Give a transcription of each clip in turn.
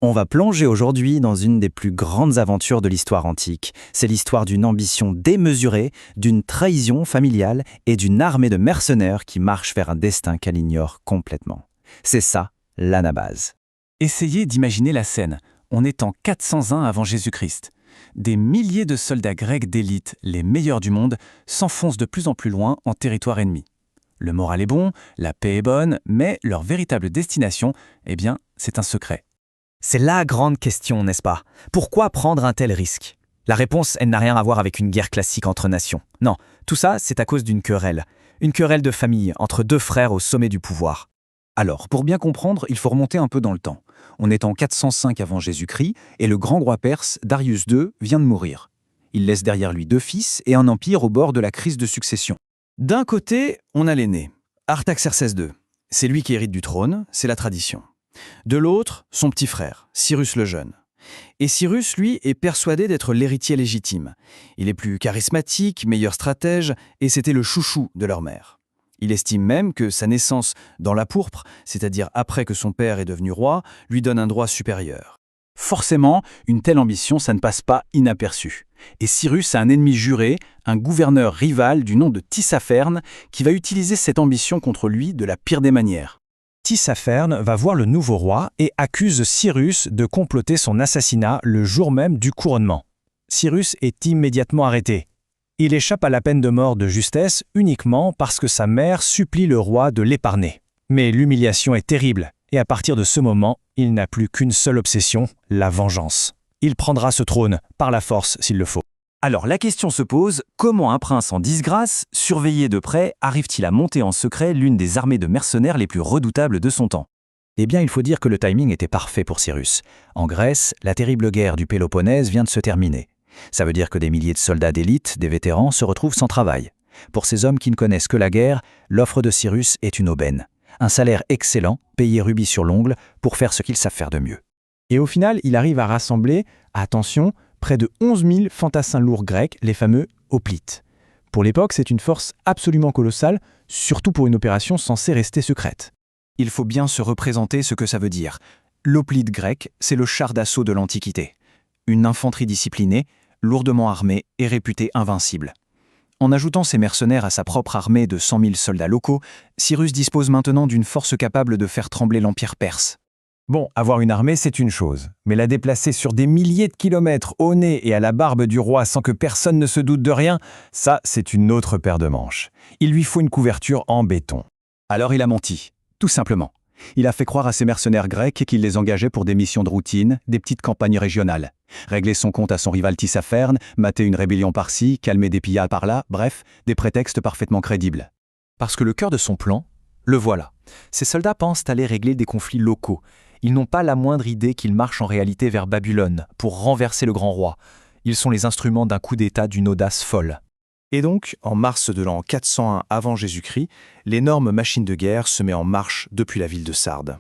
On va plonger aujourd'hui dans une des plus grandes aventures de l'histoire antique. C'est l'histoire d'une ambition démesurée, d'une trahison familiale et d'une armée de mercenaires qui marche vers un destin qu'elle ignore complètement. C'est ça, l'anabase. Essayez d'imaginer la scène. On est en 401 avant Jésus-Christ. Des milliers de soldats grecs d'élite, les meilleurs du monde, s'enfoncent de plus en plus loin en territoire ennemi. Le moral est bon, la paix est bonne, mais leur véritable destination, c'est un secret. C'est la grande question, n'est-ce pas? Pourquoi prendre un tel risque? La réponse, elle n'a rien à voir avec une guerre classique entre nations. Non, tout ça, c'est à cause d'une querelle. Une querelle de famille entre deux frères au sommet du pouvoir. Alors, pour bien comprendre, il faut remonter un peu dans le temps. On est en 405 avant Jésus-Christ et le grand roi perse, Darius II, vient de mourir. Il laisse derrière lui 2 fils et un empire au bord de la crise de succession. D'un côté, on a l'aîné, Artaxerxès II. C'est lui qui hérite du trône, c'est la tradition. De l'autre, son petit frère, Cyrus le Jeune. Et Cyrus, lui, est persuadé d'être l'héritier légitime. Il est plus charismatique, meilleur stratège, et c'était le chouchou de leur mère. Il estime même que sa naissance dans la pourpre, c'est-à-dire après que son père est devenu roi, lui donne un droit supérieur. Forcément, une telle ambition, ça ne passe pas inaperçu. Et Cyrus a un ennemi juré, un gouverneur rival du nom de Tissaphernes, qui va utiliser cette ambition contre lui de la pire des manières. Tissaphernes va voir le nouveau roi et accuse Cyrus de comploter son assassinat le jour même du couronnement. Cyrus est immédiatement arrêté. Il échappe à la peine de mort de justesse uniquement parce que sa mère supplie le roi de l'épargner. Mais l'humiliation est terrible, et à partir de ce moment, il n'a plus qu'une seule obsession, la vengeance. Il prendra ce trône, par la force s'il le faut. Alors la question se pose, comment un prince en disgrâce, surveillé de près, arrive-t-il à monter en secret l'une des armées de mercenaires les plus redoutables de son temps? Eh bien, il faut dire que le timing était parfait pour Cyrus. En Grèce, la terrible guerre du Péloponnèse vient de se terminer. Ça veut dire que des milliers de soldats d'élite, des vétérans, se retrouvent sans travail. Pour ces hommes qui ne connaissent que la guerre, l'offre de Cyrus est une aubaine. Un salaire excellent, payé rubis sur l'ongle, pour faire ce qu'ils savent faire de mieux. Et au final, il arrive à rassembler, attention, près de 11 000 fantassins lourds grecs, les fameux hoplites. Pour l'époque, c'est une force absolument colossale, surtout pour une opération censée rester secrète. Il faut bien se représenter ce que ça veut dire. L'hoplite grec, c'est le char d'assaut de l'Antiquité. Une infanterie disciplinée, lourdement armée et réputée invincible. En ajoutant ses mercenaires à sa propre armée de 100 000 soldats locaux, Cyrus dispose maintenant d'une force capable de faire trembler l'Empire perse. Bon, avoir une armée, c'est une chose, mais la déplacer sur des milliers de kilomètres au nez et à la barbe du roi sans que personne ne se doute de rien, ça, c'est une autre paire de manches. Il lui faut une couverture en béton. Alors il a menti, tout simplement. Il a fait croire à ses mercenaires grecs qu'il les engageait pour des missions de routine, des petites campagnes régionales. Régler son compte à son rival Tissaphernes, mater une rébellion par-ci, calmer des pillards par-là, bref, des prétextes parfaitement crédibles. Parce que le cœur de son plan, le voilà. Ces soldats pensent aller régler des conflits locaux. Ils n'ont pas la moindre idée qu'ils marchent en réalité vers Babylone pour renverser le grand roi. Ils sont les instruments d'un coup d'État d'une audace folle. Et donc, en mars de l'an 401 avant Jésus-Christ, l'énorme machine de guerre se met en marche depuis la ville de Sardes.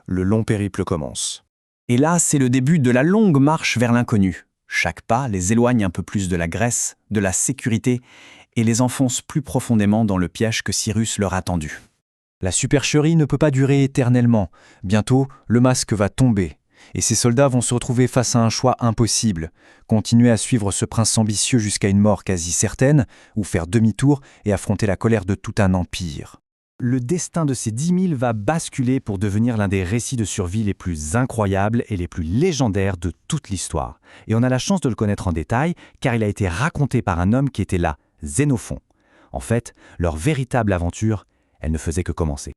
Le long périple commence. Et là, c'est le début de la longue marche vers l'inconnu. Chaque pas les éloigne un peu plus de la Grèce, de la sécurité, et les enfonce plus profondément dans le piège que Cyrus leur a tendu. La supercherie ne peut pas durer éternellement. Bientôt, le masque va tomber. Et ces soldats vont se retrouver face à un choix impossible. Continuer à suivre ce prince ambitieux jusqu'à une mort quasi certaine, ou faire demi-tour et affronter la colère de tout un empire. Le destin de ces 10 000 va basculer pour devenir l'un des récits de survie les plus incroyables et les plus légendaires de toute l'histoire. Et on a la chance de le connaître en détail, car il a été raconté par un homme qui était là, Xénophon. En fait, leur véritable aventure, elle ne faisait que commencer.